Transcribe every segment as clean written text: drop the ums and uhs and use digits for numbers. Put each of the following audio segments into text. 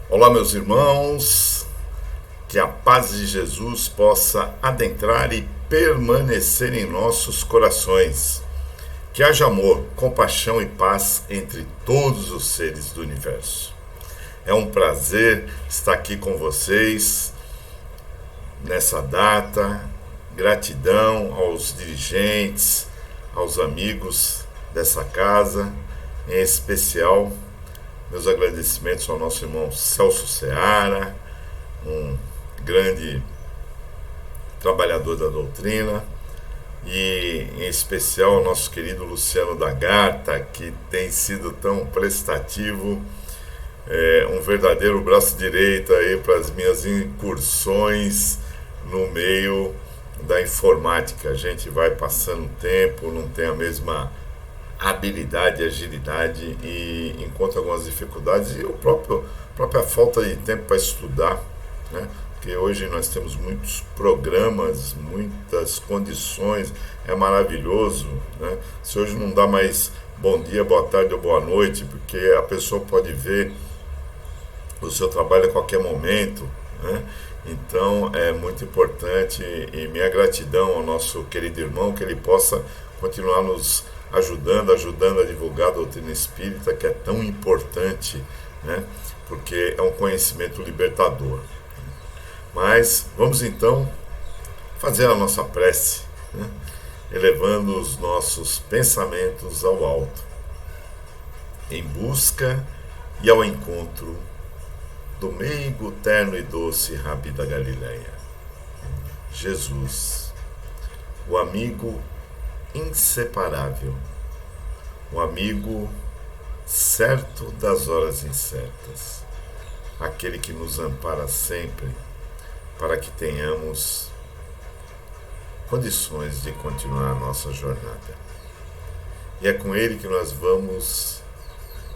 Olá, meus irmãos, que a paz de Jesus possa adentrar e permanecer em nossos corações. Que haja amor, compaixão e paz entre todos os seres do universo. É um prazer estar aqui com vocês nessa data. Gratidão aos dirigentes, aos amigos dessa casa, em especial meus agradecimentos ao nosso irmão Celso Seara, um grande trabalhador da doutrina, e em especial ao nosso querido Luciano da Gata, que tem sido tão prestativo, um verdadeiro braço direito aí para as minhas incursões no meio da informática. A gente vai passando o tempo, não tem a mesma habilidade, agilidade e encontra algumas dificuldades e a própria falta de tempo para estudar, né? Porque hoje nós temos muitos programas, muitas condições, é maravilhoso, né? Se hoje não dá mais bom dia, boa tarde ou boa noite, porque a pessoa pode ver o seu trabalho a qualquer momento, né? Então é muito importante, e minha gratidão ao nosso querido irmão, que ele possa continuar nos ajudando a divulgar a doutrina espírita, que é tão importante, né? Porque é um conhecimento libertador. Mas vamos então fazer a nossa prece, né? Elevando os nossos pensamentos ao alto, em busca e ao encontro do meigo, terno e doce Rabi da Galileia, Jesus, o amigo inseparável, o amigo certo das horas incertas, aquele que nos ampara sempre para que tenhamos condições de continuar a nossa jornada. E é com ele que nós vamos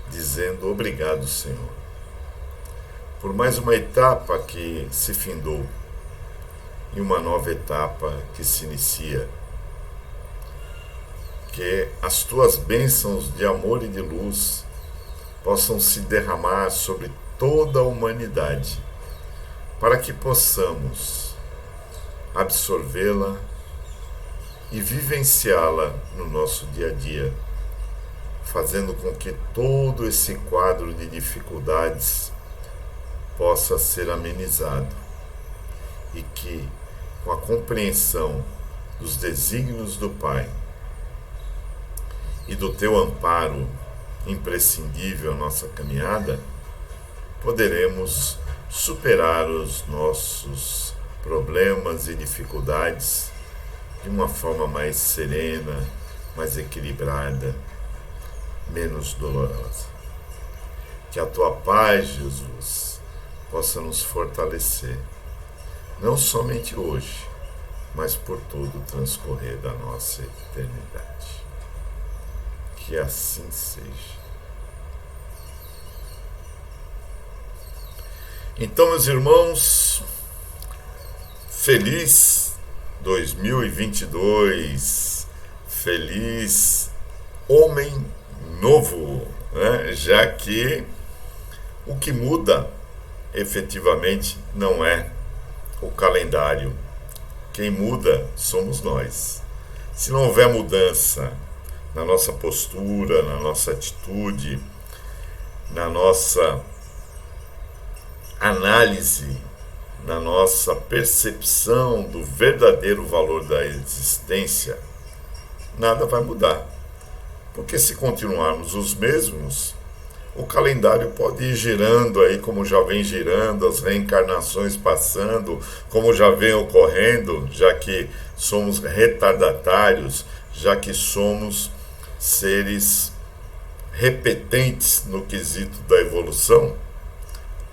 dizendo obrigado, Senhor, por mais uma etapa que se findou e uma nova etapa que se inicia. Que as tuas bênçãos de amor e de luz possam se derramar sobre toda a humanidade, para que possamos absorvê-la e vivenciá-la no nosso dia a dia, fazendo com que todo esse quadro de dificuldades possa ser amenizado e que, com a compreensão dos desígnios do Pai e do teu amparo imprescindível à nossa caminhada, poderemos superar os nossos problemas e dificuldades de uma forma mais serena, mais equilibrada, menos dolorosa. Que a tua paz, Jesus, possa nos fortalecer, não somente hoje, mas por todo o transcorrer da nossa eternidade. Que assim seja. Então, meus irmãos, feliz 2022, feliz homem novo, né? Já que o que muda efetivamente não é o calendário, quem muda somos nós. Se não houver mudança na nossa postura, na nossa atitude, na nossa análise, na nossa percepção do verdadeiro valor da existência, nada vai mudar. Porque se continuarmos os mesmos, o calendário pode ir girando aí, como já vem girando, as reencarnações passando, como já vem ocorrendo, já que somos retardatários, já que somos seres repetentes no quesito da evolução,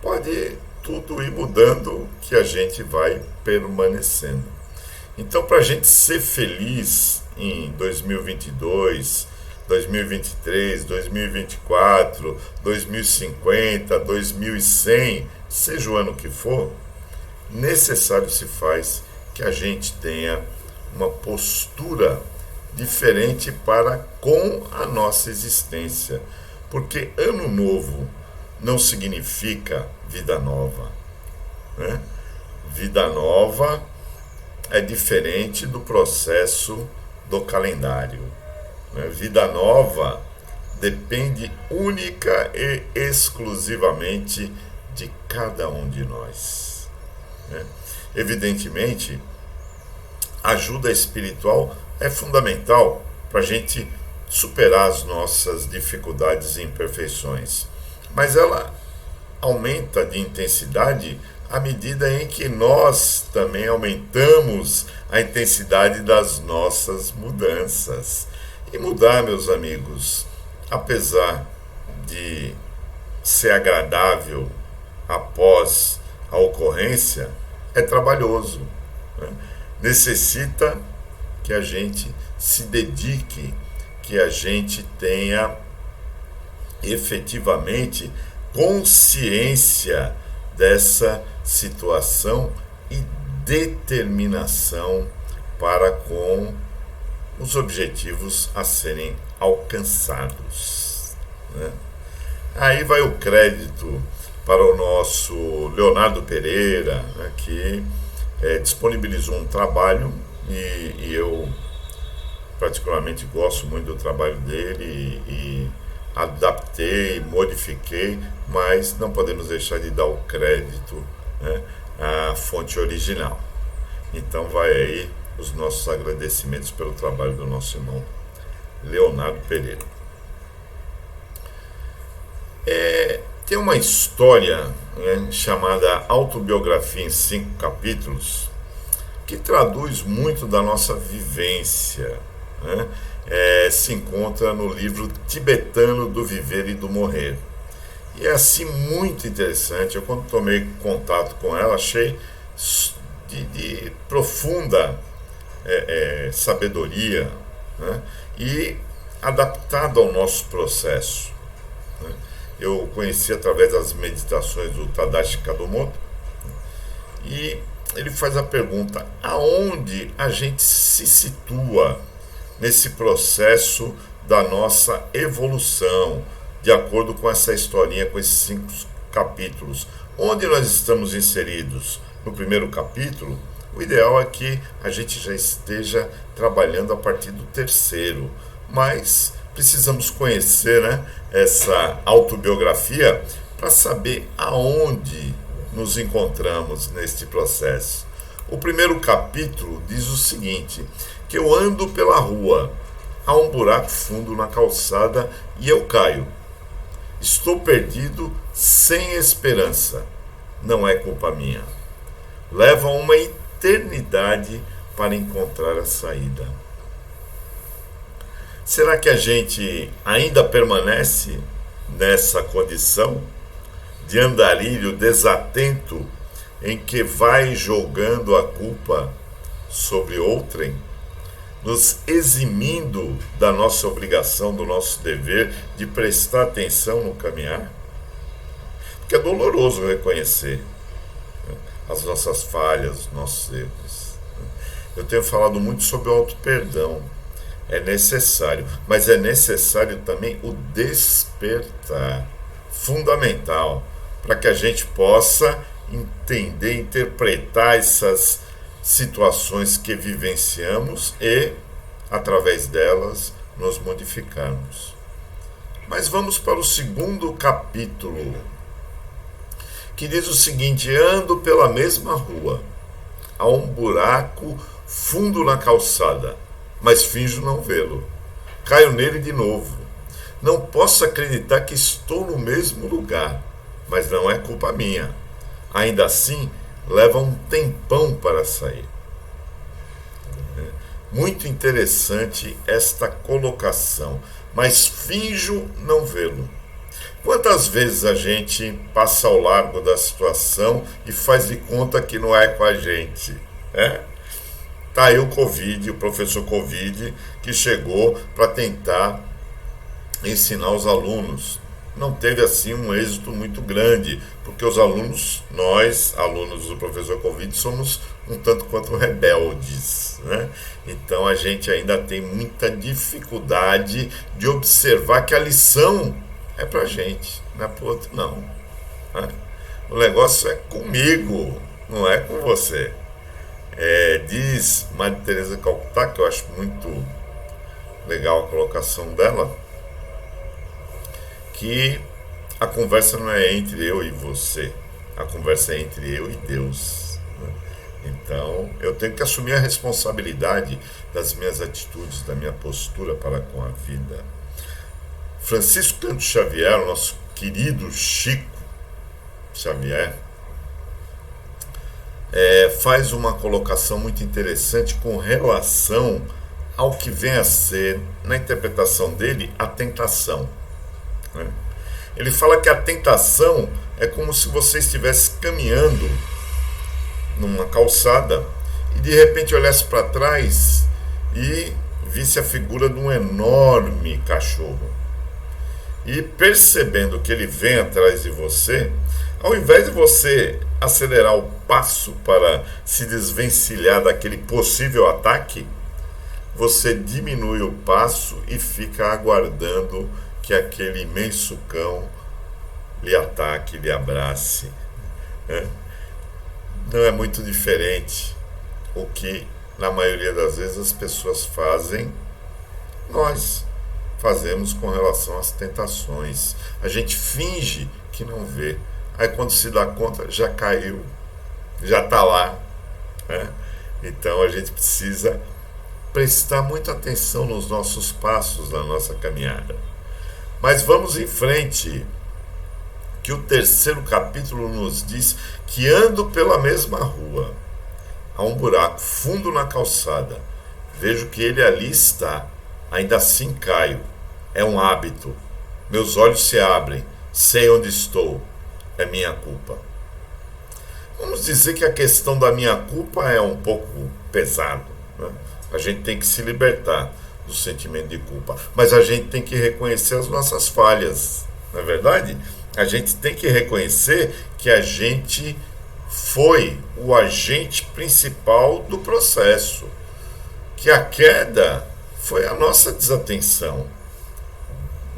pode tudo ir mudando, que a gente vai permanecendo. Então, para a gente ser feliz em 2022, 2023, 2024, 2050, 2100, seja o ano que for, necessário se faz que a gente tenha uma postura diferente para com a nossa existência. Porque ano novo não significa vida nova, né? Vida nova é diferente do processo do calendário, né? Vida nova depende única e exclusivamente de cada um de nós, né? Evidentemente, a ajuda espiritual é fundamental para a gente superar as nossas dificuldades e imperfeições, mas ela aumenta de intensidade à medida em que nós também aumentamos a intensidade das nossas mudanças. E mudar, meus amigos, apesar de ser agradável após a ocorrência, é trabalhoso, né? Necessita que a gente se dedique, que a gente tenha efetivamente consciência dessa situação e determinação para com os objetivos a serem alcançados, né? Aí vai o crédito para o nosso Leonardo Pereira, né, que disponibilizou um trabalho e eu particularmente gosto muito do trabalho dele e adaptei, modifiquei, mas não podemos deixar de dar o crédito, né, à fonte original. Então vai aí os nossos agradecimentos pelo trabalho do nosso irmão Leonardo Pereira. Tem uma história, né, chamada Autobiografia em 5 capítulos, que traduz muito da nossa vivência, né? Se encontra no livro Tibetano do Viver e do Morrer. E é assim muito interessante. Eu, quando tomei contato com ela, achei de profunda sabedoria, né? E adaptado ao nosso processo, né? Eu conheci através das meditações do Tadashi Kadomoto, e ele faz a pergunta: aonde a gente se situa nesse processo da nossa evolução, de acordo com essa historinha, com esses 5 capítulos? Onde nós estamos inseridos? No primeiro capítulo, o ideal é que a gente já esteja trabalhando a partir do 3º, mas precisamos conhecer, né, essa autobiografia para saber aonde nos encontramos neste processo. O primeiro capítulo diz o seguinte: que eu ando pela rua, há um buraco fundo na calçada e eu caio. Estou perdido, sem esperança. Não é culpa minha. Leva uma eternidade para encontrar a saída. Será que a gente ainda permanece nessa condição de andarilho desatento em que vai jogando a culpa sobre outrem, nos eximindo da nossa obrigação, do nosso dever de prestar atenção no caminhar? Porque é doloroso reconhecer, né, as nossas falhas, os nossos erros. Eu tenho falado muito sobre o auto-perdão. É necessário, mas é necessário também o despertar, fundamental, para que a gente possa entender, interpretar essas situações que vivenciamos e, através delas, nos modificarmos. Mas vamos para o 2º capítulo, que diz o seguinte: ando pela mesma rua, há um buraco fundo na calçada, mas finjo não vê-lo. Caio nele de novo. Não posso acreditar que estou no mesmo lugar, mas não é culpa minha. Ainda assim, leva um tempão para sair. Muito interessante esta colocação, mas finjo não vê-lo. Quantas vezes a gente passa ao largo da situação e faz de conta que não é com a gente, né? Tá aí o Covid, o professor Covid, que chegou para tentar ensinar os alunos. Não teve assim um êxito muito grande, porque os alunos, nós, alunos do professor Covid, somos um tanto quanto rebeldes, né? Então a gente ainda tem muita dificuldade de observar que a lição é pra gente, não é pro outro não. Né? O negócio é comigo, não é com você. Diz Maria Teresa de Calcutá, que eu acho muito legal a colocação dela, que a conversa não é entre eu e você, a conversa é entre eu e Deus. Né? Então eu tenho que assumir a responsabilidade das minhas atitudes, da minha postura para com a vida. Francisco Cândido Xavier, o nosso querido Chico Xavier, faz uma colocação muito interessante com relação ao que vem a ser, na interpretação dele, a tentação. Né? Ele fala que a tentação é como se você estivesse caminhando numa calçada e de repente olhasse para trás e visse a figura de um enorme cachorro. E percebendo que ele vem atrás de você, ao invés de você acelerar o passo para se desvencilhar daquele possível ataque, você diminui o passo e fica aguardando que aquele imenso cão lhe ataque, lhe abrace. Não é muito diferente o que, na maioria das vezes, as pessoas fazem, nós fazemos com relação às tentações. A gente finge que não vê. Aí quando se dá conta, já caiu, já está lá. Né? Então a gente precisa prestar muita atenção nos nossos passos, na nossa caminhada. Mas vamos em frente, que o 3º capítulo nos diz que ando pela mesma rua, há um buraco fundo na calçada, vejo que ele ali está, ainda assim caio, é um hábito, meus olhos se abrem, sei onde estou, é minha culpa. Vamos dizer que a questão da minha culpa é um pouco pesado, né? A gente tem que se libertar do sentimento de culpa, mas a gente tem que reconhecer as nossas falhas, não é verdade? A gente tem que reconhecer que a gente foi o agente principal do processo, que a queda foi a nossa desatenção.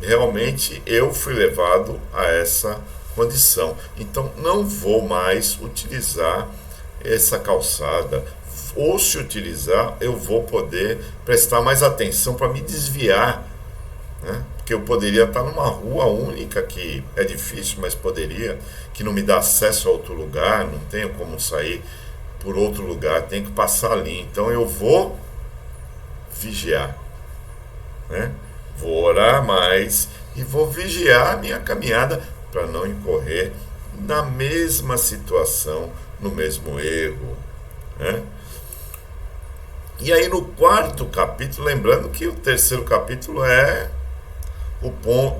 Realmente eu fui levado a essa condição. Então não vou mais utilizar essa calçada, ou se utilizar, eu vou poder prestar mais atenção para me desviar, né? Porque eu poderia estar numa rua única, que é difícil, mas poderia, que não me dá acesso a outro lugar, não tenho como sair por outro lugar, tenho que passar ali. Então eu vou vigiar, né? Vou orar mais e vou vigiar a minha caminhada para não incorrer na mesma situação, no mesmo erro, né? E aí no 4º capítulo, lembrando que o 3º capítulo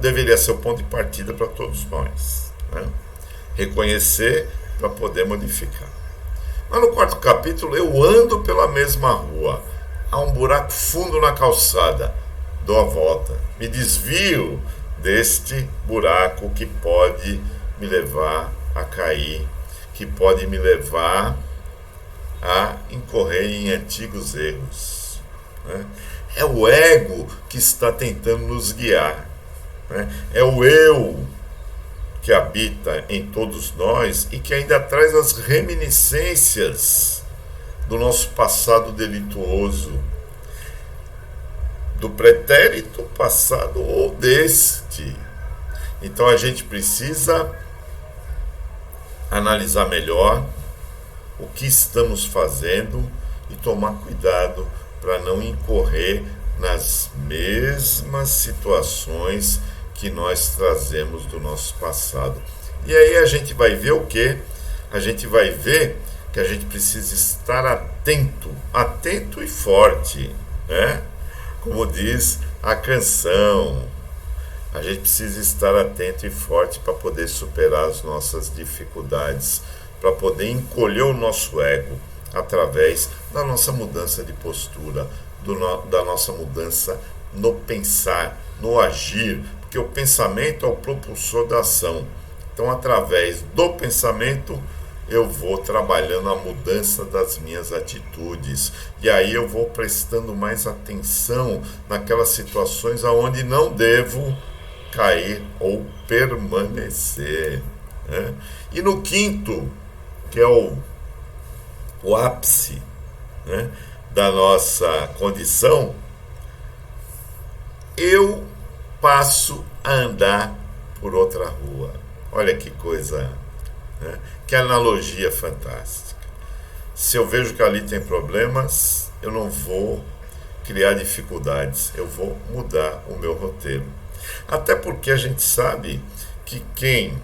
deveria ser o ponto de partida para todos nós, né? Reconhecer para poder modificar. Mas no 4º capítulo, eu ando pela mesma rua, há um buraco fundo na calçada, dou a volta, me desvio deste buraco que pode me levar a cair, que pode me levar a incorrer em antigos erros, né? É o ego que está tentando nos guiar, né? É o eu que habita em todos nós e que ainda traz as reminiscências do nosso passado delituoso, do pretérito passado ou deste. Então a gente precisa analisar melhor o que estamos fazendo e tomar cuidado para não incorrer nas mesmas situações que nós trazemos do nosso passado. E aí a gente vai ver o quê? A gente vai ver que a gente precisa estar atento e forte, né? Como diz a canção, a gente precisa estar atento e forte para poder superar as nossas dificuldades, para poder encolher o nosso ego através da nossa mudança de postura, da nossa mudança no pensar, no agir, porque o pensamento é o propulsor da ação. Então, através do pensamento, eu vou trabalhando a mudança das minhas atitudes. E aí eu vou prestando mais atenção naquelas situações onde não devo cair ou permanecer, né? E no quinto, que é o ápice, né, da nossa condição, eu passo a andar por outra rua. Olha que coisa, né? Que analogia fantástica. Se eu vejo que ali tem problemas, eu não vou criar dificuldades, eu vou mudar o meu roteiro. Até porque a gente sabe que quem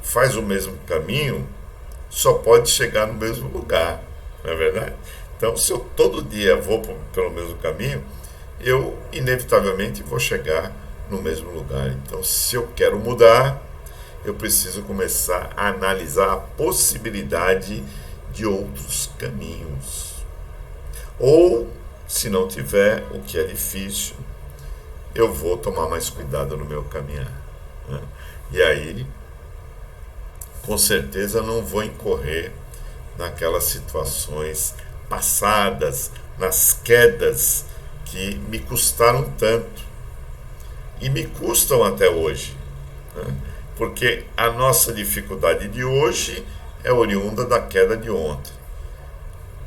faz o mesmo caminho só pode chegar no mesmo lugar, não é verdade? Então, se eu todo dia vou pelo mesmo caminho, eu inevitavelmente vou chegar no mesmo lugar. Então, se eu quero mudar, eu preciso começar a analisar a possibilidade de outros caminhos. Ou, se não tiver, o que é difícil, eu vou tomar mais cuidado no meu caminhar, né? E aí, com certeza, não vou incorrer naquelas situações passadas, nas quedas que me custaram tanto e me custam até hoje, né? Porque a nossa dificuldade de hoje é oriunda da queda de ontem.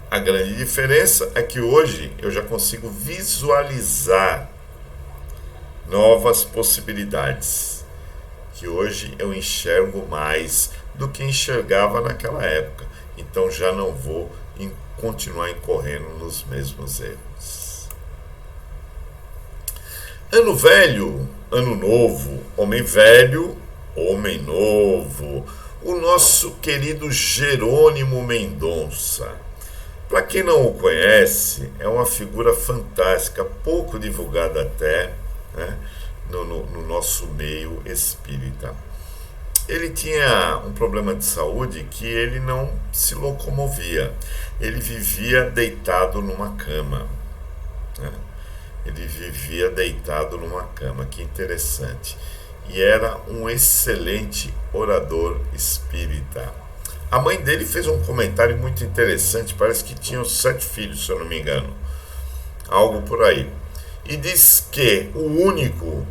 A grande diferença é que hoje eu já consigo visualizar novas possibilidades, que hoje eu enxergo mais do que enxergava naquela época. Então já não vou continuar incorrendo nos mesmos erros. Ano velho, ano novo, homem velho, homem novo. O nosso querido Jerônimo Mendonça. Para quem não o conhece, é uma figura fantástica, pouco divulgada até, né, no nosso meio espírita. Ele tinha um problema de saúde que ele não se locomovia. Ele vivia deitado numa cama, né? Ele vivia deitado numa cama, que interessante. E era um excelente orador espírita. A mãe dele fez um comentário muito interessante, parece que tinham 7 filhos, se eu não me engano. Algo por aí. E diz que o único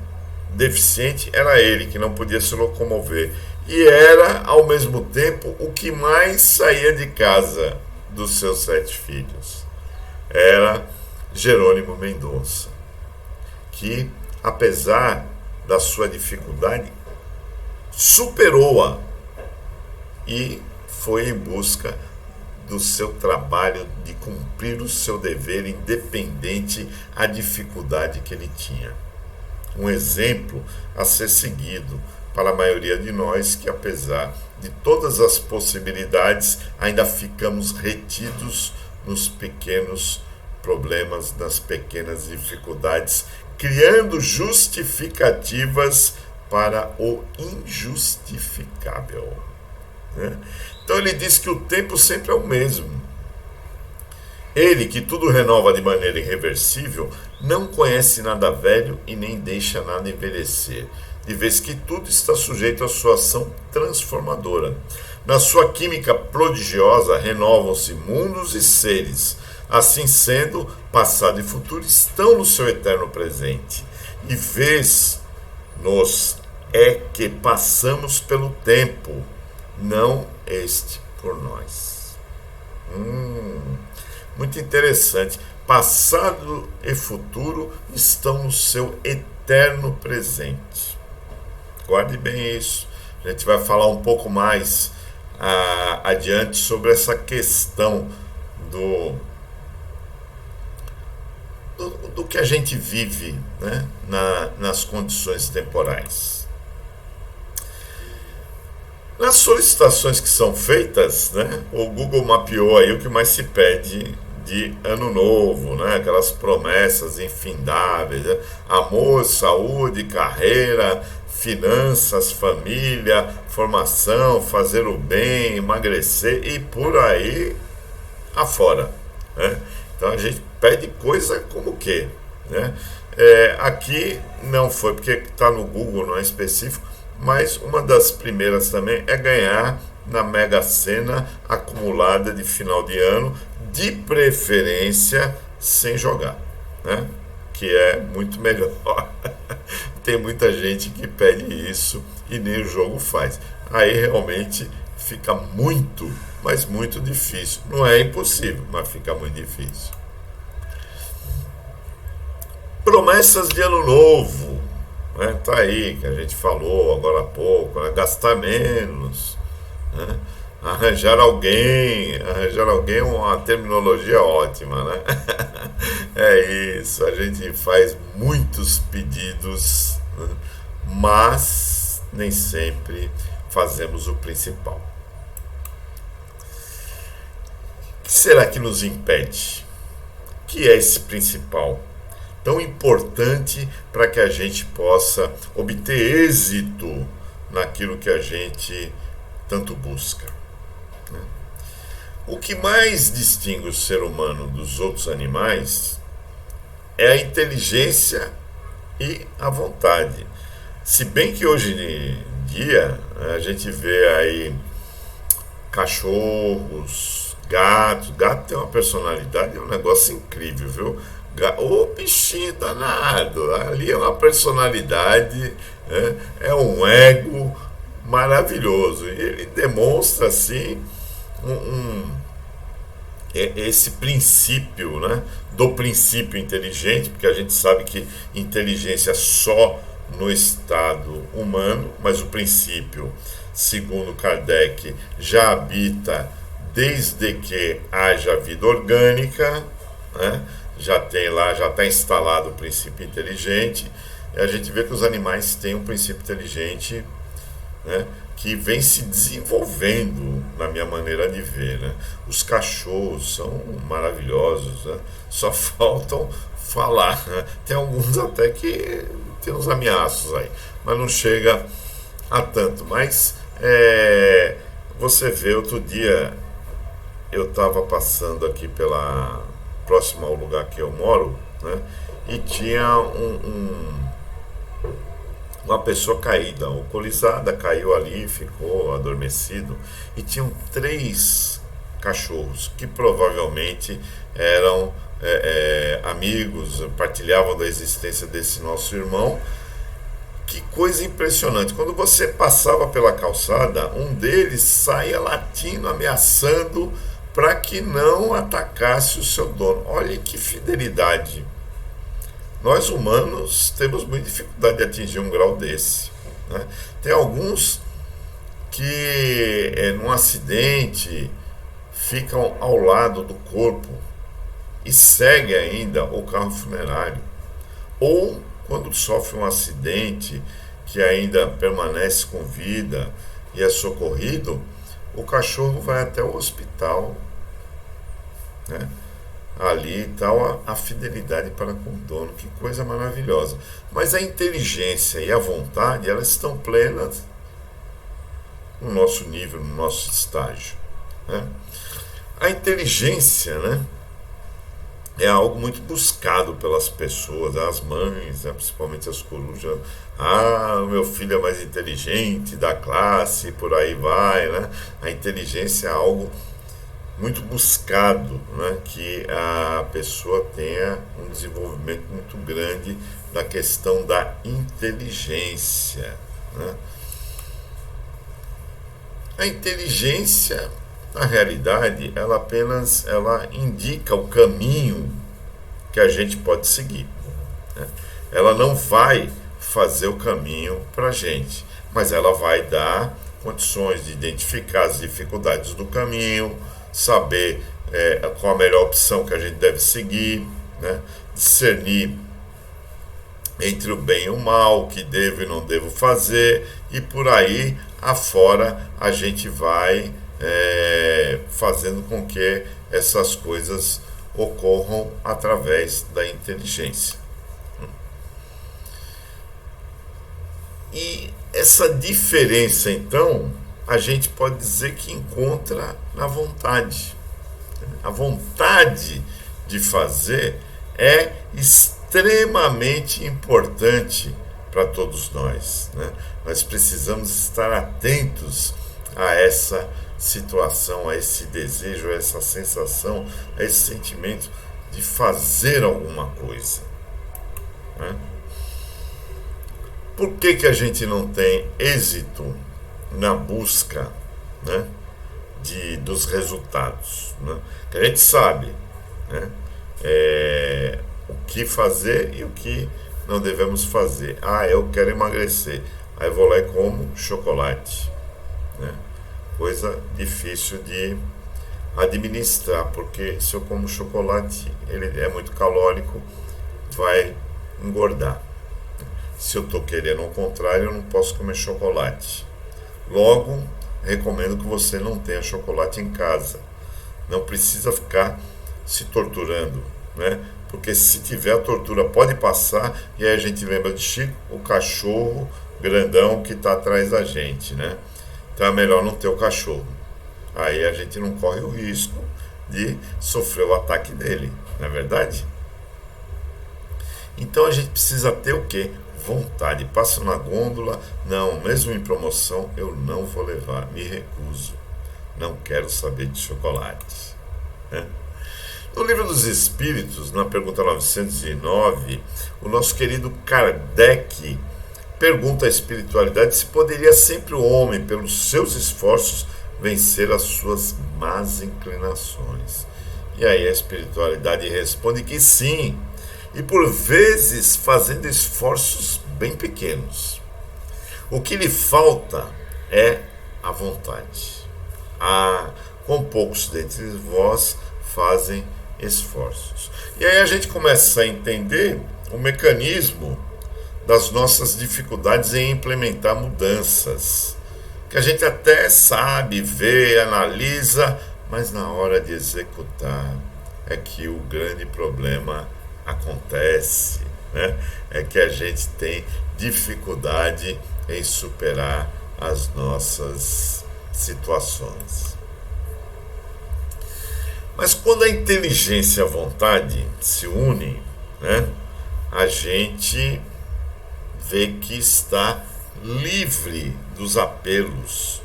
deficiente era ele, que não podia se locomover. E era, ao mesmo tempo, o que mais saía de casa dos seus 7 filhos. Era Jerônimo Mendonça, que, apesar da sua dificuldade, superou-a e foi em busca do seu trabalho, de cumprir o seu dever, independente da dificuldade que ele tinha. Um exemplo a ser seguido para a maioria de nós que, apesar de todas as possibilidades, ainda ficamos retidos nos pequenos problemas, nas pequenas dificuldades, criando justificativas para o injustificável, né? Então ele diz que o tempo sempre é o mesmo. Ele, que tudo renova de maneira irreversível, não conhece nada velho e nem deixa nada envelhecer, de vez que tudo está sujeito à sua ação transformadora. Na sua química prodigiosa renovam-se mundos e seres. Assim sendo, passado e futuro estão no seu eterno presente. E vez-nos é que passamos pelo tempo, não este por nós. Muito interessante. Passado e futuro estão no seu eterno presente. Guarde bem isso. A gente vai falar um pouco mais adiante sobre essa questão do que a gente vive, né, nas condições temporais. Nas solicitações que são feitas, né, o Google mapeou aí o que mais se pede de ano novo, né, aquelas promessas infindáveis, né, amor, saúde, carreira, finanças, família, formação, fazer o bem, emagrecer e por aí afora, né? Então a gente pede coisa como o quê, né? Aqui não foi porque está no Google, não é específico, mas uma das primeiras também é ganhar na Mega Sena acumulada de final de ano, de preferência sem jogar, né? Que é muito melhor. tem muita gente que pede isso e nem o jogo faz. Aí realmente fica muito, mas muito difícil. Não é impossível, mas fica muito difícil. Promessas de ano novo, né? Tá aí, que a gente falou agora há pouco, né? Gastar menos, né? Arranjar alguém é uma terminologia ótima, né? É isso, a gente faz muitos pedidos, né? Mas nem sempre fazemos o principal. O que será que nos impede? O que é esse principal? Tão importante para que a gente possa obter êxito naquilo que a gente tanto busca. O que mais distingue o ser humano dos outros animais é a inteligência e a vontade. Se bem que hoje em dia a gente vê aí cachorros, gatos. Gato tem uma personalidade, é um negócio incrível, viu? Ô bichinho danado, ali é uma personalidade, né? É um ego maravilhoso. E ele demonstra assim esse princípio, né, do princípio inteligente, porque a gente sabe que inteligência é só no estado humano, mas o princípio, segundo Kardec, já habita desde que haja vida orgânica, né? Já tem lá, já está instalado o princípio inteligente, e a gente vê que os animais têm um princípio inteligente, né, que vem se desenvolvendo na minha maneira de ver, né? Os cachorros são maravilhosos, né? Só faltam falar, né? Tem alguns até que tem uns ameaços aí, mas não chega a tanto. Mas você vê, outro dia eu estava passando aqui pela próxima ao lugar que eu moro, né? E tinha uma pessoa caída, alcoolizada, caiu ali, ficou adormecido, e tinham 3 cachorros que provavelmente eram amigos, partilhavam da existência desse nosso irmão. Que coisa impressionante, quando você passava pela calçada, um deles saía latindo, ameaçando para que não atacasse o seu dono. Olha que fidelidade. Nós humanos temos muita dificuldade de atingir um grau desse, né? Tem alguns que num acidente ficam ao lado do corpo e seguem ainda o carro funerário. Ou quando sofre um acidente que ainda permanece com vida e é socorrido, o cachorro vai até o hospital, né? Ali está a fidelidade para com o dono, que coisa maravilhosa. Mas a inteligência e a vontade, elas estão plenas no nosso nível, no nosso estágio, né? A inteligência, né, é algo muito buscado pelas pessoas, as mães, né, principalmente as corujas. O meu filho é mais inteligente da classe, por aí vai, né? A inteligência é algo muito buscado, né, que a pessoa tenha um desenvolvimento muito grande da questão da inteligência, né? A inteligência, na realidade, ela indica o caminho que a gente pode seguir, né? Ela não vai fazer o caminho para a gente, mas ela vai dar condições de identificar as dificuldades do caminho, saber qual a melhor opção que a gente deve seguir, né? Discernir entre o bem e o mal, o que devo e não devo fazer, e por aí afora a gente vai fazendo com que essas coisas ocorram através da inteligência. E essa diferença, então, a gente pode dizer que encontra na vontade. A vontade de fazer é extremamente importante para todos nós, né? Nós precisamos estar atentos a essa situação, a esse desejo, a essa sensação, a esse sentimento de fazer alguma coisa, né? Por que a gente não tem êxito na busca, né, dos resultados? Né? Que a gente sabe, né, o que fazer e o que não devemos fazer. Eu quero emagrecer. Aí vou lá e como chocolate. Né? Coisa difícil de administrar, porque se eu como chocolate, ele é muito calórico, vai engordar. Se eu estou querendo ao contrário, eu não posso comer chocolate. Logo, recomendo que você não tenha chocolate em casa. Não precisa ficar se torturando, né? Porque se tiver, a tortura pode passar, e aí a gente lembra de Chico, o cachorro grandão que está atrás da gente, né? Então é melhor não ter o cachorro. Aí a gente não corre o risco de sofrer o ataque dele, não é verdade? Então a gente precisa ter o quê? Vontade. Passo na gôndola, não, mesmo em promoção, eu não vou levar, me recuso. Não quero saber de chocolate. Né? No Livro dos Espíritos, na pergunta 909, o nosso querido Kardec pergunta à espiritualidade se poderia sempre o homem, pelos seus esforços, vencer as suas más inclinações. E aí a espiritualidade responde que sim, e por vezes fazendo esforços bem pequenos. O que lhe falta é a vontade. Com poucos dentre vós fazem esforços. E aí a gente começa a entender o mecanismo das nossas dificuldades em implementar mudanças, que a gente até sabe, vê, analisa, mas na hora de executar é que o grande problema acontece, né? É que a gente tem dificuldade em superar as nossas situações. Mas quando a inteligência e a vontade se unem, né, a gente vê que está livre dos apegos,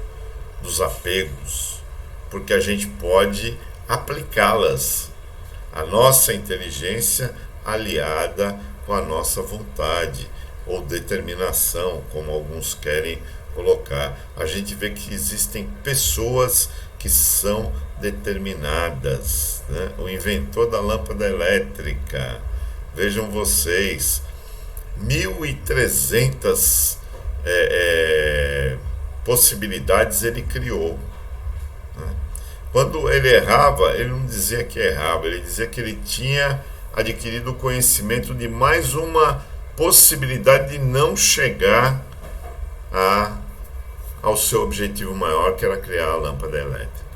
porque a gente pode aplicá-las. A nossa inteligência aliada com a nossa vontade ou determinação, como alguns querem colocar. A gente vê que existem pessoas que são determinadas, né? O inventor da lâmpada elétrica, vejam vocês, 1.300 possibilidades ele criou. Né? Quando ele errava, ele não dizia que errava, ele dizia que ele tinha adquirido conhecimento de mais uma possibilidade de não chegar ao seu objetivo maior, que era criar a lâmpada elétrica.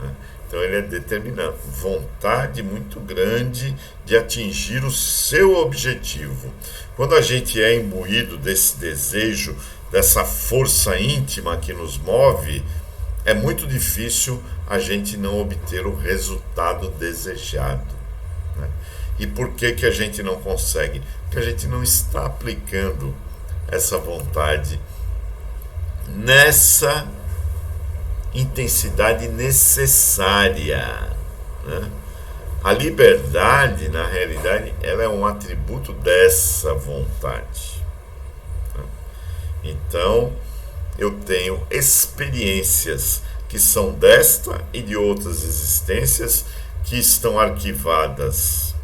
Né? Então ele é determinado, vontade muito grande de atingir o seu objetivo. Quando a gente é imbuído desse desejo, dessa força íntima que nos move, é muito difícil a gente não obter o resultado desejado. Né? E por que a gente não consegue? Porque a gente não está aplicando essa vontade nessa intensidade necessária. Né? A liberdade, na realidade, ela é um atributo dessa vontade. Né? Então, eu tenho experiências que são desta e de outras existências que estão arquivadas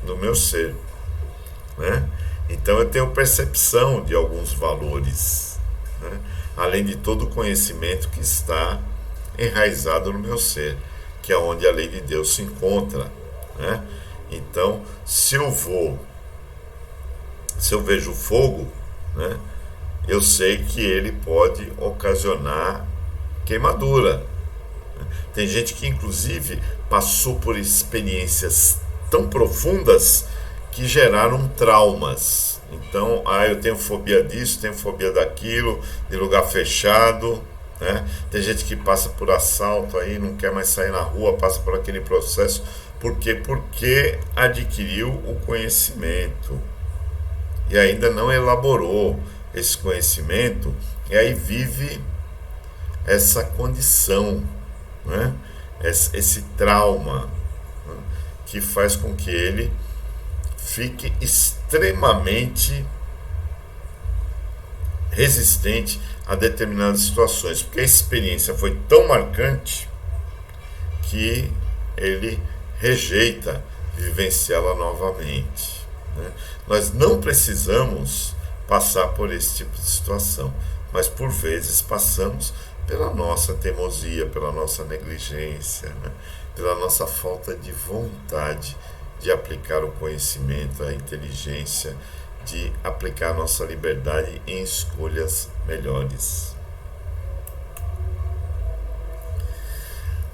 no meu ser. Né? Então, eu tenho percepção de alguns valores, né? Além de todo o conhecimento que está enraizado no meu ser, que é onde a lei de Deus se encontra. Né? Então, se eu vejo fogo, né, eu sei que ele pode ocasionar queimadura. Tem gente que, inclusive, passou por experiências tão profundas que geraram traumas. Então, eu tenho fobia disso, tenho fobia daquilo, de lugar fechado. Né? Tem gente que passa por assalto aí, não quer mais sair na rua, passa por aquele processo. Por quê? Porque adquiriu o conhecimento e ainda não elaborou esse conhecimento, e aí vive essa condição, né? Esse trauma, né? Que faz com que ele fique extremamente resistente a determinadas situações, porque a experiência foi tão marcante que ele rejeita vivenciá-la novamente, né? Nós não precisamos passar por esse tipo de situação, mas por vezes passamos pela nossa teimosia, pela nossa negligência, né? Pela nossa falta de vontade de aplicar o conhecimento, a inteligência, de aplicar a nossa liberdade em escolhas melhores.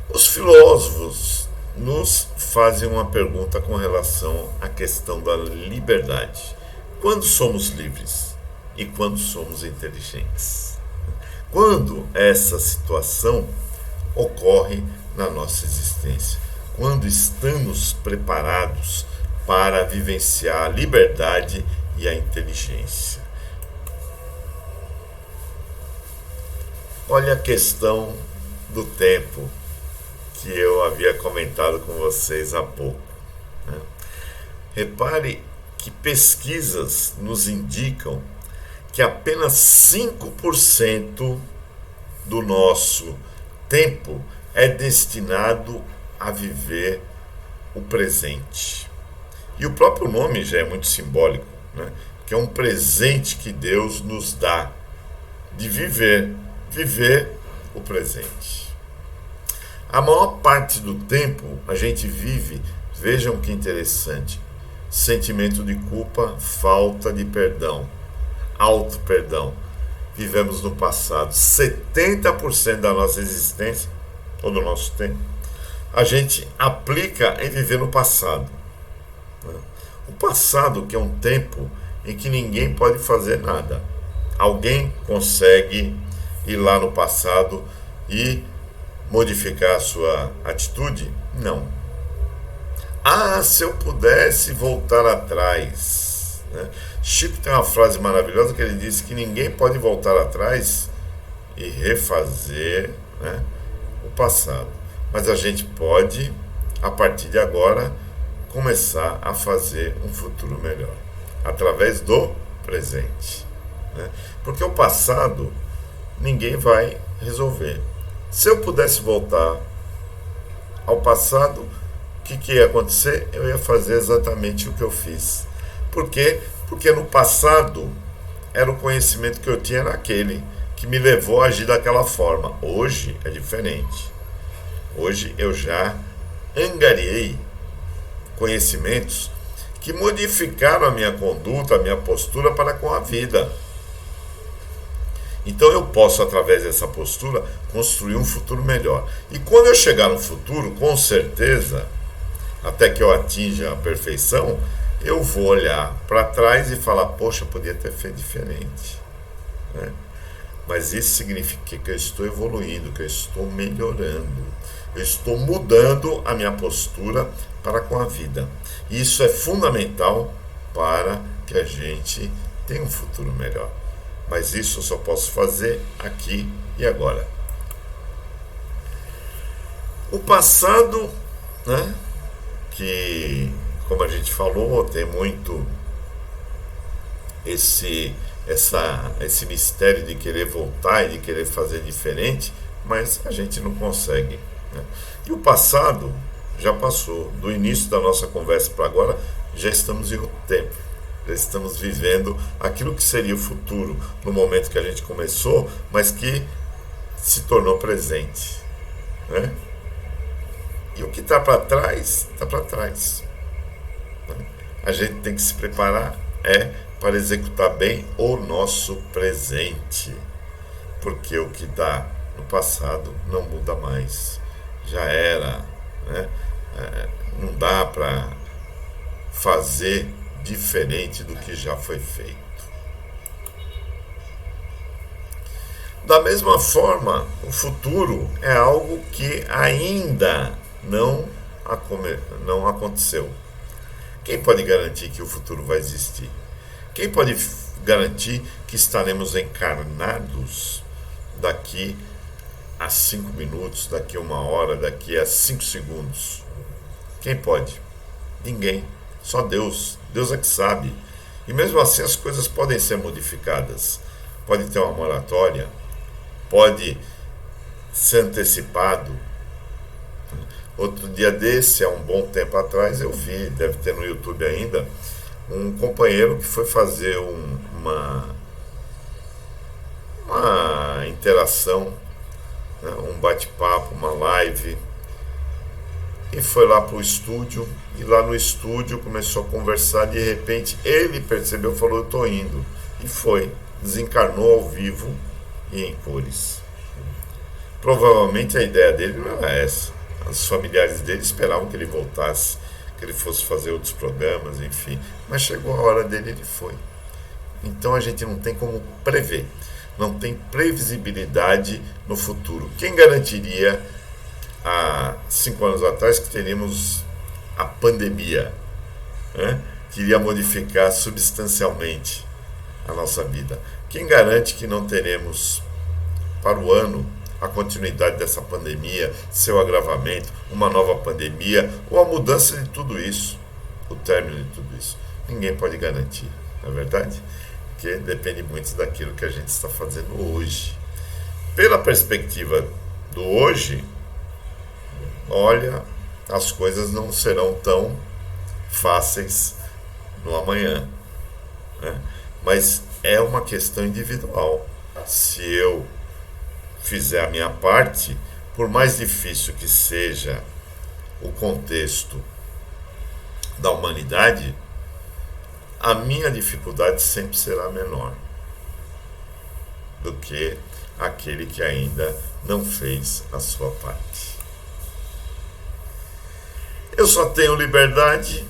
Os filósofos nos fazem uma pergunta com relação à questão da liberdade. Quando somos livres e quando somos inteligentes? Quando essa situação ocorre na nossa existência? Quando estamos preparados para vivenciar a liberdade e a inteligência? Olha a questão do tempo que eu havia comentado com vocês há pouco, né? Repare que pesquisas nos indicam que apenas 5% do nosso tempo é destinado a viver o presente. E o próprio nome já é muito simbólico, né? Que é um presente que Deus nos dá de viver o presente. A maior parte do tempo a gente vive, vejam que interessante, sentimento de culpa, falta de perdão, auto-perdão. Vivemos no passado. 70% da nossa existência, ou do nosso tempo, a gente aplica em viver no passado. O passado, que é um tempo em que ninguém pode fazer nada. Alguém consegue ir lá no passado e modificar a sua atitude? Não. Se eu pudesse voltar atrás, né? Chico tem uma frase maravilhosa que ele disse que ninguém pode voltar atrás e refazer, né, o passado. Mas a gente pode, a partir de agora, começar a fazer um futuro melhor, através do presente, né? Porque o passado ninguém vai resolver. Se eu pudesse voltar ao passado, o que ia acontecer? Eu ia fazer exatamente o que eu fiz. Por quê? Porque no passado era o conhecimento que eu tinha naquele que me levou a agir daquela forma. Hoje é diferente. Hoje eu já angariei conhecimentos que modificaram a minha conduta, a minha postura para com a vida. Então eu posso, através dessa postura, construir um futuro melhor. E quando eu chegar no futuro, com certeza, até que eu atinja a perfeição, eu vou olhar para trás e falar, poxa, podia ter feito diferente, né? Mas isso significa que eu estou evoluindo, que eu estou melhorando, eu estou mudando a minha postura para com a vida. E isso é fundamental para que a gente tenha um futuro melhor. Mas isso eu só posso fazer aqui e agora. O passado, né, que, como a gente falou, tem muito esse mistério de querer voltar e de querer fazer diferente, mas a gente não consegue, né? E o passado já passou. Do início da nossa conversa para agora, já estamos em outro tempo. Já estamos vivendo aquilo que seria o futuro no momento que a gente começou, mas que se tornou presente, né? E o que está para trás, está para trás. A gente tem que se preparar para executar bem o nosso presente, porque o que dá no passado não muda mais, já era, né? Não dá para fazer diferente do que já foi feito. Da mesma forma, o futuro é algo que ainda não aconteceu. Quem pode garantir que o futuro vai existir? Quem pode garantir que estaremos encarnados daqui a 5 minutos, daqui a 1 hora, daqui a 5 segundos? Quem pode? Ninguém. Só Deus. Deus é que sabe. E mesmo assim as coisas podem ser modificadas. pode ter uma moratória, pode ser antecipado. Outro dia desse, há um bom tempo atrás, eu vi, deve ter no YouTube ainda, um companheiro que foi fazer uma interação, né, um bate-papo, uma live, e foi lá para o estúdio, e lá no estúdio começou a conversar, de repente ele percebeu, falou, eu estou indo, e foi, desencarnou ao vivo e em cores. Provavelmente a ideia dele não era essa. Os familiares dele esperavam que ele voltasse, que ele fosse fazer outros programas, enfim. Mas chegou a hora dele, ele foi. Então a gente não tem como prever, não tem previsibilidade no futuro. Quem garantiria há 5 anos atrás que teríamos a pandemia, né? Que iria modificar substancialmente a nossa vida? Quem garante que não teremos para o ano a continuidade dessa pandemia, seu agravamento, uma nova pandemia ou a mudança de tudo isso, o término de tudo isso? Ninguém pode garantir, não é verdade? Porque depende muito daquilo que a gente está fazendo hoje. Pela perspectiva do hoje, olha, as coisas não serão tão fáceis no amanhã, né? Mas é uma questão individual. Se eu fizer a minha parte, por mais difícil que seja o contexto da humanidade, a minha dificuldade sempre será menor do que aquele que ainda não fez a sua parte. Eu só tenho liberdade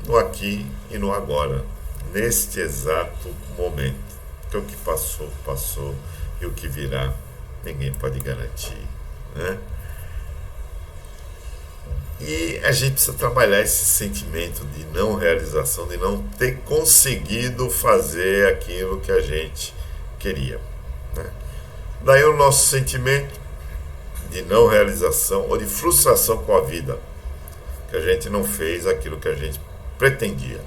no aqui e no agora, neste exato momento. Porque o que passou, passou, e o que virá, ninguém pode garantir, né? E a gente precisa trabalhar esse sentimento de não realização, de não ter conseguido fazer aquilo que a gente queria, né? Daí o nosso sentimento de não realização ou de frustração com a vida, que a gente não fez aquilo que a gente pretendia.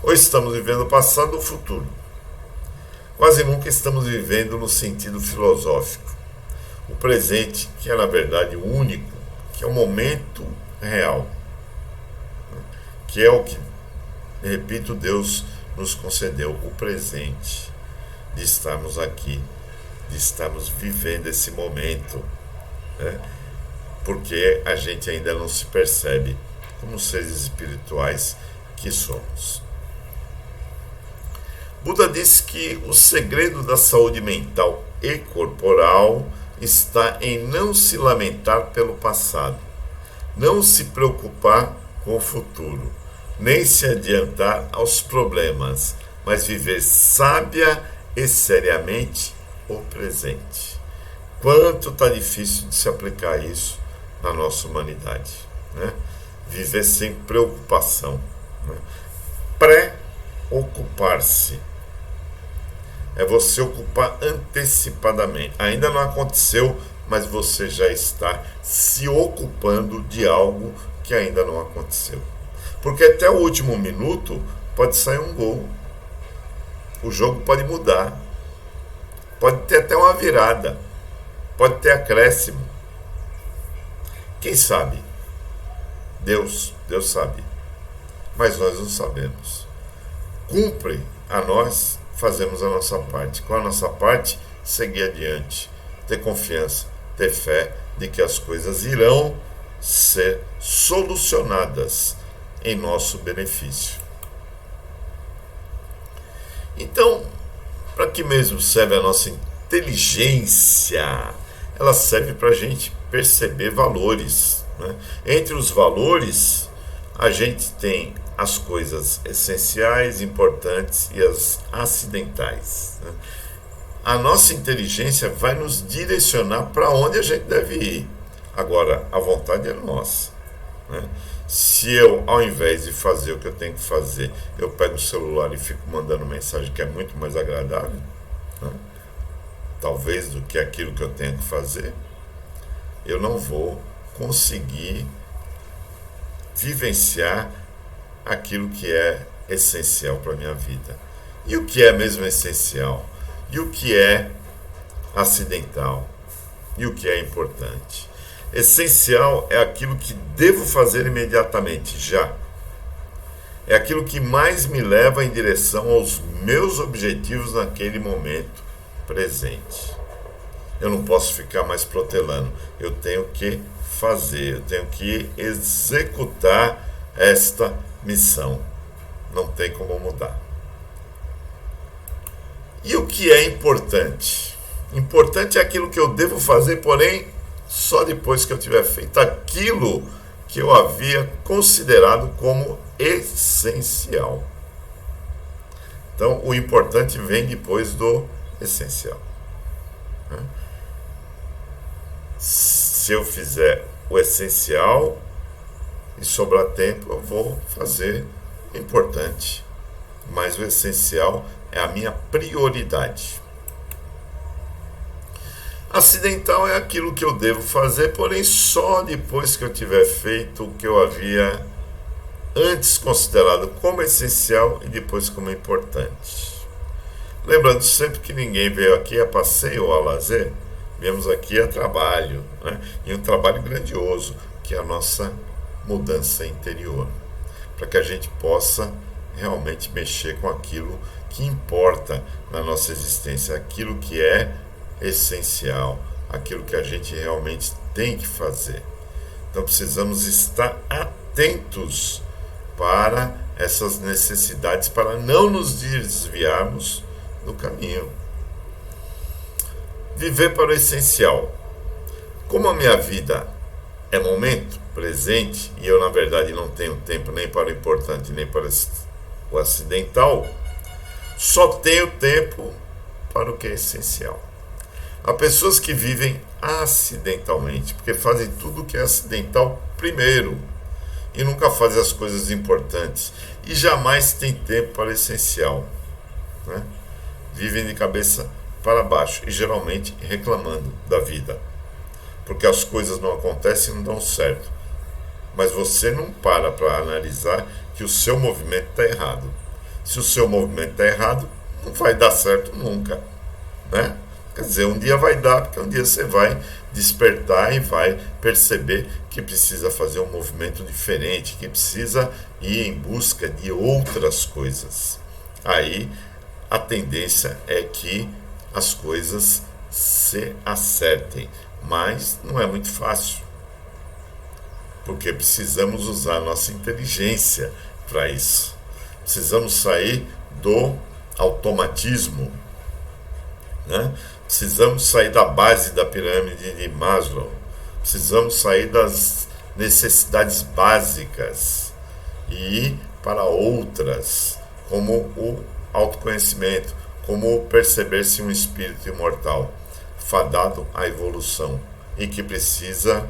Ou estamos vivendo o passado ou o futuro. Quase nunca estamos vivendo no sentido filosófico. O presente, que é na verdade o único, que é o momento real, que é o que, repito, Deus nos concedeu, o presente, de estarmos aqui, de estarmos vivendo esse momento, né? Porque a gente ainda não se percebe como seres espirituais que somos. Buda disse que o segredo da saúde mental e corporal está em não se lamentar pelo passado, não se preocupar com o futuro, nem se adiantar aos problemas, mas viver sábia e seriamente o presente. Quanto está difícil de se aplicar isso na nossa humanidade, né? Viver sem preocupação, né? Preocupar-se é você ocupar antecipadamente. Ainda não aconteceu, mas você já está se ocupando de algo que ainda não aconteceu. Porque até o último minuto pode sair um gol. O jogo pode mudar. Pode ter até uma virada. Pode ter acréscimo. Quem sabe? Deus sabe. Mas nós não sabemos. Cumpre a nós fazemos a nossa parte. Com a nossa parte, seguir adiante, ter confiança, ter fé de que as coisas irão ser solucionadas em nosso benefício. Então, para que mesmo serve a nossa inteligência? Ela serve para a gente perceber valores, né? Entre os valores, a gente tem as coisas essenciais, importantes e as acidentais, né? A nossa inteligência vai nos direcionar para onde a gente deve ir. Agora, a vontade é nossa, né? Se eu, ao invés de fazer o que eu tenho que fazer, eu pego o celular e fico mandando mensagem que é muito mais agradável, né? Talvez do que aquilo que eu tenho que fazer, eu não vou conseguir vivenciar aquilo que é essencial para a minha vida. E o que é mesmo essencial? E o que é acidental? E o que é importante? Essencial é aquilo que devo fazer imediatamente, já. É aquilo que mais me leva em direção aos meus objetivos naquele momento presente. Eu não posso ficar mais protelando. Eu tenho que fazer, eu tenho que executar esta missão. Não tem como mudar. E o que é importante? Importante é aquilo que eu devo fazer, porém, só depois que eu tiver feito aquilo que eu havia considerado como essencial. Então, o importante vem depois do essencial. Se eu fizer o essencial e sobrar tempo, eu vou fazer o importante. Mas o essencial é a minha prioridade. Acidental é aquilo que eu devo fazer, porém só depois que eu tiver feito o que eu havia antes considerado como essencial e depois como importante. Lembrando sempre que ninguém veio aqui a passeio ou a lazer, viemos aqui a trabalho, né? E um trabalho grandioso, que é a nossa mudança interior, para que a gente possa realmente mexer com aquilo que importa na nossa existência, aquilo que é essencial, aquilo que a gente realmente tem que fazer. Então precisamos estar atentos para essas necessidades, para não nos desviarmos do caminho. Viver para o essencial. Como a minha vida é momento presente e eu na verdade não tenho tempo nem para o importante nem para o acidental, só tenho tempo para o que é essencial. Há pessoas que vivem acidentalmente, porque fazem tudo o que é acidental primeiro e nunca fazem as coisas importantes e jamais têm tempo para o essencial, né? Vivem de cabeça para baixo e geralmente reclamando da vida, porque as coisas não acontecem e não dão certo. Mas você não para analisar que o seu movimento está errado. Se o seu movimento está errado, não vai dar certo nunca, né? Quer dizer, um dia vai dar, porque um dia você vai despertar e vai perceber que precisa fazer um movimento diferente, que precisa ir em busca de outras coisas. Aí a tendência é que as coisas se acertem, mas não é muito fácil, porque precisamos usar a nossa inteligência para isso. Precisamos sair do automatismo, né? Precisamos sair da base da pirâmide de Maslow, precisamos sair das necessidades básicas e ir para outras, como o autoconhecimento, como perceber-se um espírito imortal, fadado à evolução e que precisa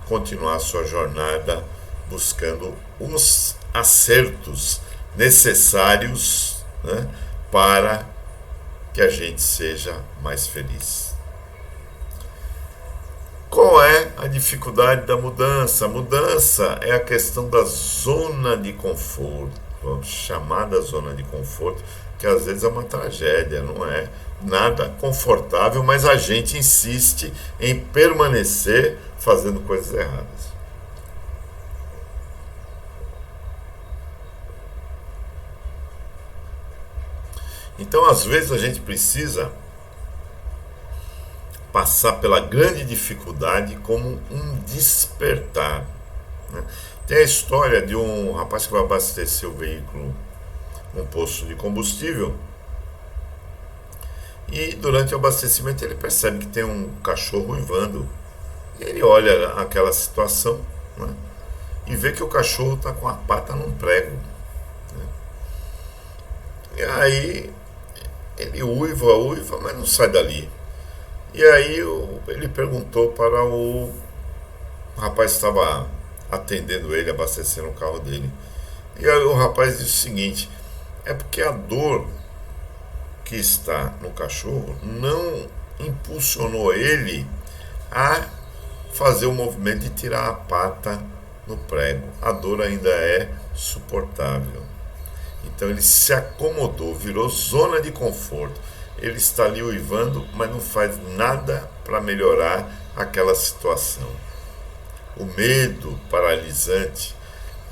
continuar sua jornada buscando os acertos necessários, né, para que a gente seja mais feliz. Qual é a dificuldade da mudança? A mudança é a questão da zona de conforto, chamada zona de conforto, que às vezes é uma tragédia, não é nada confortável, mas a gente insiste em permanecer fazendo coisas erradas. Então, às vezes, a gente precisa passar pela grande dificuldade como um despertar, né? Tem a história de um rapaz que vai abastecer o veículo num posto de combustível e durante o abastecimento ele percebe que tem um cachorro uivando. E ele olha aquela situação, né, e vê que o cachorro está com a pata num prego, né? E aí ele uiva, mas não sai dali. E aí ele perguntou para o rapaz que estava atendendo ele, abastecendo o carro dele. E aí o rapaz disse o seguinte: é porque a dor que está no cachorro não impulsionou ele a fazer o movimento de tirar a pata no prego. A dor ainda é suportável. Então ele se acomodou, virou zona de conforto. ele está ali uivando, mas não faz nada para melhorar aquela situação. O medo paralisante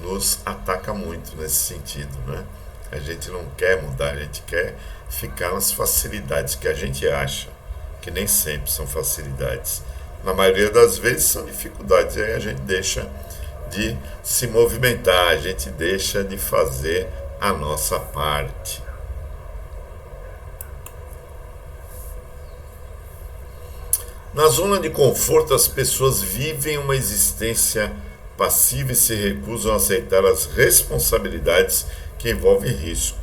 nos ataca muito nesse sentido, né? A gente não quer mudar, a gente quer ficar nas facilidades que a gente acha, que nem sempre são facilidades. Na maioria das vezes são dificuldades, e aí a gente deixa de se movimentar, a gente deixa de fazer a nossa parte. Na zona de conforto, as pessoas vivem uma existência passiva e se recusam a aceitar as responsabilidades que envolvem risco.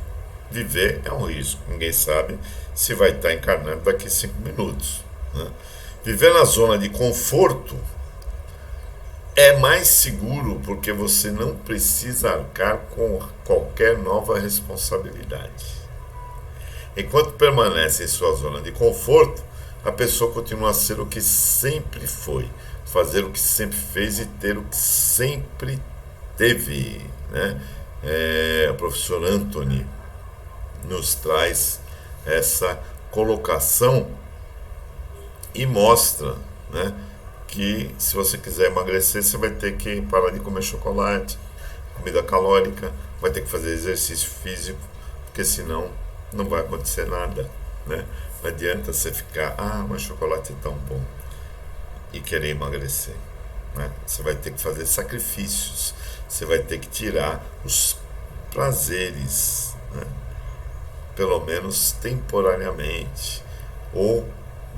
Viver é um risco, ninguém sabe se vai estar encarnado daqui a 5 minutos. Né? Viver na zona de conforto é mais seguro porque você não precisa arcar com qualquer nova responsabilidade. Enquanto permanece em sua zona de conforto, a pessoa continua a ser o que sempre foi, fazer o que sempre fez e ter o que sempre teve. Né? O professor Anthony nos traz essa colocação e mostra, né, que se você quiser emagrecer, você vai ter que parar de comer chocolate, comida calórica, vai ter que fazer exercício físico, porque senão não vai acontecer nada. Né? Não adianta você ficar, mas chocolate é tão bom, e querer emagrecer. Né? Você vai ter que fazer sacrifícios, você vai ter que tirar os prazeres, né? Pelo menos temporariamente, ou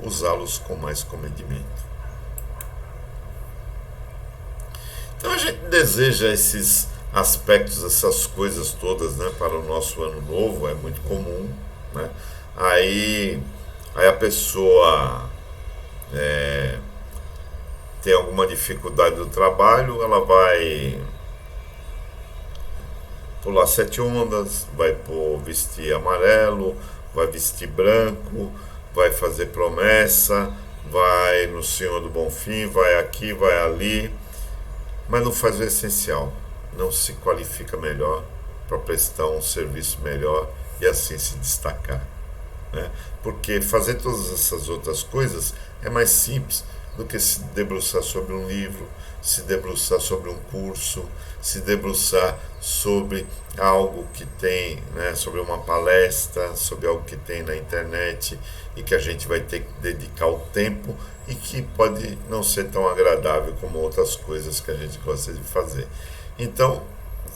usá-los com mais comedimento. Então a gente deseja esses aspectos, essas coisas todas, né, para o nosso ano novo, é muito comum. Né? Aí a pessoa tem alguma dificuldade no trabalho, ela vai pular 7 ondas, vai vestir amarelo, vai vestir branco, vai fazer promessa, vai no Senhor do Bonfim, vai aqui, vai ali, mas não faz o essencial, não se qualifica melhor para prestar um serviço melhor e assim se destacar. Né? Porque fazer todas essas outras coisas é mais simples do que se debruçar sobre um livro, se debruçar sobre um curso, se debruçar sobre algo que tem, né, sobre uma palestra, sobre algo que tem na internet e que a gente vai ter que dedicar o tempo e que pode não ser tão agradável como outras coisas que a gente gosta de fazer. Então,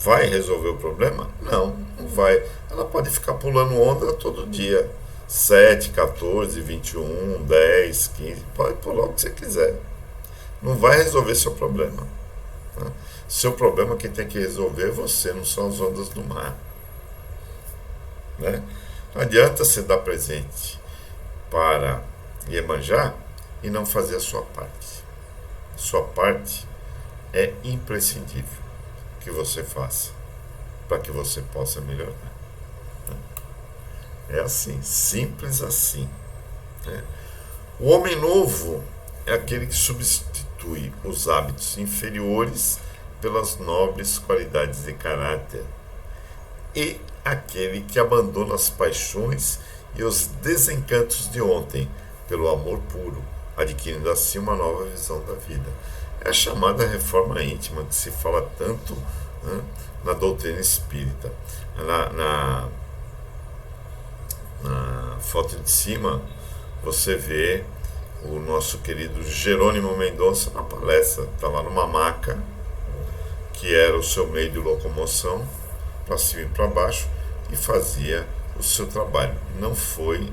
vai resolver o problema? Não, não vai. Ela pode ficar pulando onda todo dia. 7, 14, 21, 10, 15, pode pular o que você quiser. Não vai resolver seu problema. Tá? Seu problema quem tem que resolver é você, não são as ondas do mar. Né? Não adianta você dar presente para Iemanjá e não fazer a sua parte. Sua parte é imprescindível que você faça para que você possa melhorar. É assim, simples assim. Né? O homem novo é aquele que substitui os hábitos inferiores pelas nobres qualidades de caráter e aquele que abandona as paixões e os desencantos de ontem pelo amor puro, adquirindo assim uma nova visão da vida. É a chamada reforma íntima que se fala tanto, né, na doutrina espírita. Na foto de cima você vê o nosso querido Jerônimo Mendonça na palestra, está lá numa maca que era o seu meio de locomoção, para cima e para baixo, e fazia o seu trabalho. Não foi,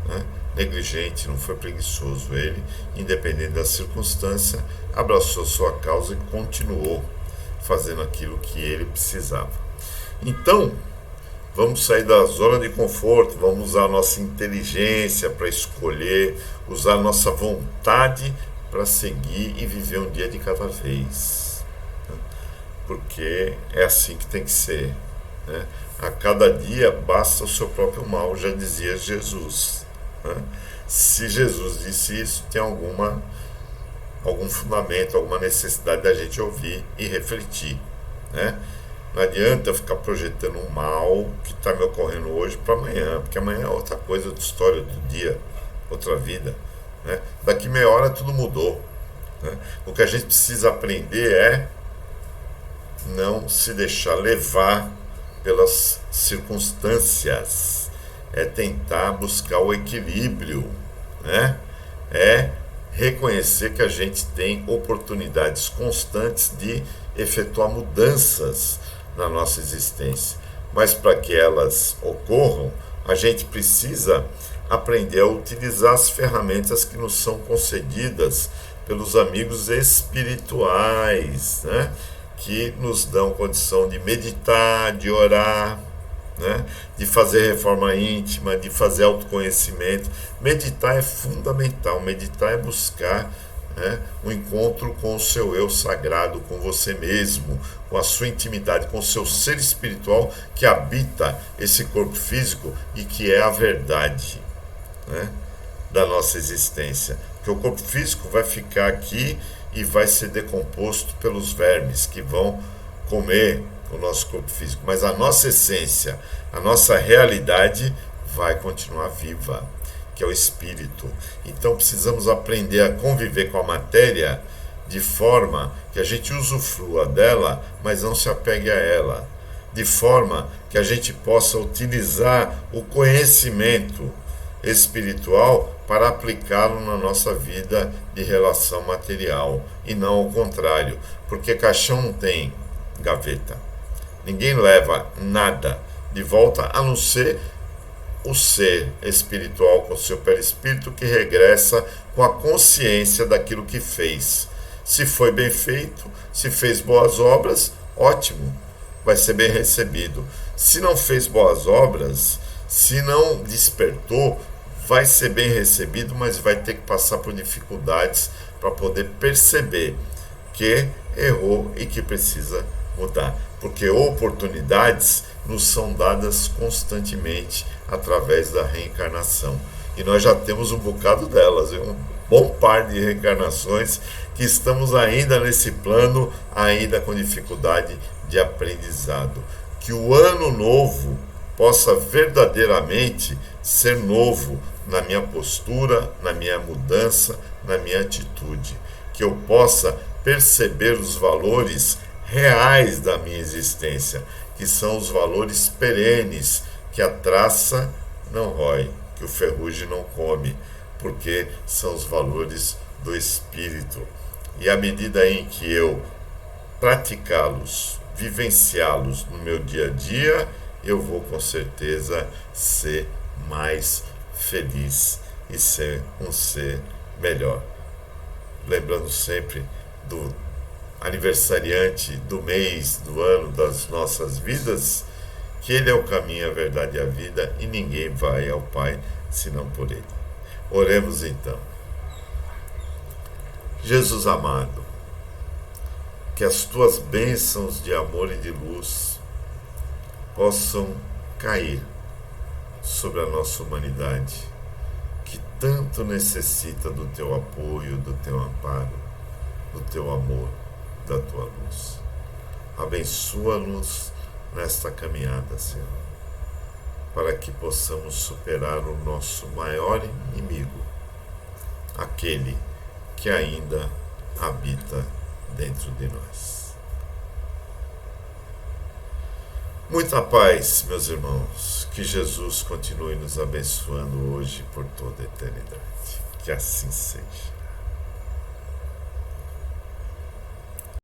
né, negligente, não foi preguiçoso. Ele, independente da circunstância, abraçou sua causa e continuou fazendo aquilo que ele precisava. Então, vamos sair da zona de conforto, vamos usar a nossa inteligência para escolher, usar a nossa vontade para seguir e viver um dia de cada vez. Porque é assim que tem que ser. Né? A cada dia basta o seu próprio mal, já dizia Jesus. Né? Se Jesus disse isso, tem algum fundamento, alguma necessidade da gente ouvir e refletir. Né? Não adianta eu ficar projetando um mal que está me ocorrendo hoje para amanhã, porque amanhã é outra coisa, outra história, outro dia, outra vida, né? Daqui meia hora tudo mudou, né? O que a gente precisa aprender é não se deixar levar pelas circunstâncias, é tentar buscar o equilíbrio, né? É reconhecer que a gente tem oportunidades constantes de efetuar mudanças na nossa existência, mas para que elas ocorram, a gente precisa aprender a utilizar as ferramentas que nos são concedidas pelos amigos espirituais, né? Que nos dão condição de meditar, de orar, né? De fazer reforma íntima, de fazer autoconhecimento. Meditar é fundamental, meditar é buscar, né, um encontro com o seu eu sagrado, com você mesmo, com a sua intimidade, com o seu ser espiritual que habita esse corpo físico e que é a verdade, né, da nossa existência. Porque o corpo físico vai ficar aqui e vai ser decomposto pelos vermes que vão comer o nosso corpo físico, mas a nossa essência, a nossa realidade vai continuar viva, que é o espírito. Então precisamos aprender a conviver com a matéria de forma que a gente usufrua dela, mas não se apegue a ela, de forma que a gente possa utilizar o conhecimento espiritual para aplicá-lo na nossa vida de relação material, e não ao contrário, porque caixão não tem gaveta. Ninguém leva nada de volta a não ser o ser espiritual com o seu perispírito que regressa com a consciência daquilo que fez. Se foi bem feito, se fez boas obras, ótimo, vai ser bem recebido. Se não fez boas obras, se não despertou, vai ser bem recebido, mas vai ter que passar por dificuldades para poder perceber que errou e que precisa mudar. Porque oportunidades nos são dadas constantemente através da reencarnação. E nós já temos um bocado delas, um bom par de reencarnações que estamos ainda nesse plano, ainda com dificuldade de aprendizado. Que o ano novo possa verdadeiramente ser novo na minha postura, na minha mudança, na minha atitude. Que eu possa perceber os valores reais da minha existência, que são os valores perenes, que a traça não rói, que o ferrugem não come, porque são os valores do espírito. E à medida em que eu praticá-los, vivenciá-los no meu dia a dia, eu vou com certeza ser mais feliz e ser um ser melhor. Lembrando sempre do aniversariante do mês, do ano, das nossas vidas, que Ele é o caminho, a verdade e a vida, e ninguém vai ao Pai senão por Ele. Oremos então. Jesus amado, que as Tuas bênçãos de amor e de luz possam cair sobre a nossa humanidade, que tanto necessita do Teu apoio, do Teu amparo, do Teu amor, da Tua luz. Abençoa-nos nesta caminhada, Senhor, para que possamos superar o nosso maior inimigo, aquele que ainda habita dentro de nós. Muita paz, meus irmãos, que Jesus continue nos abençoando hoje por toda a eternidade. Que assim seja.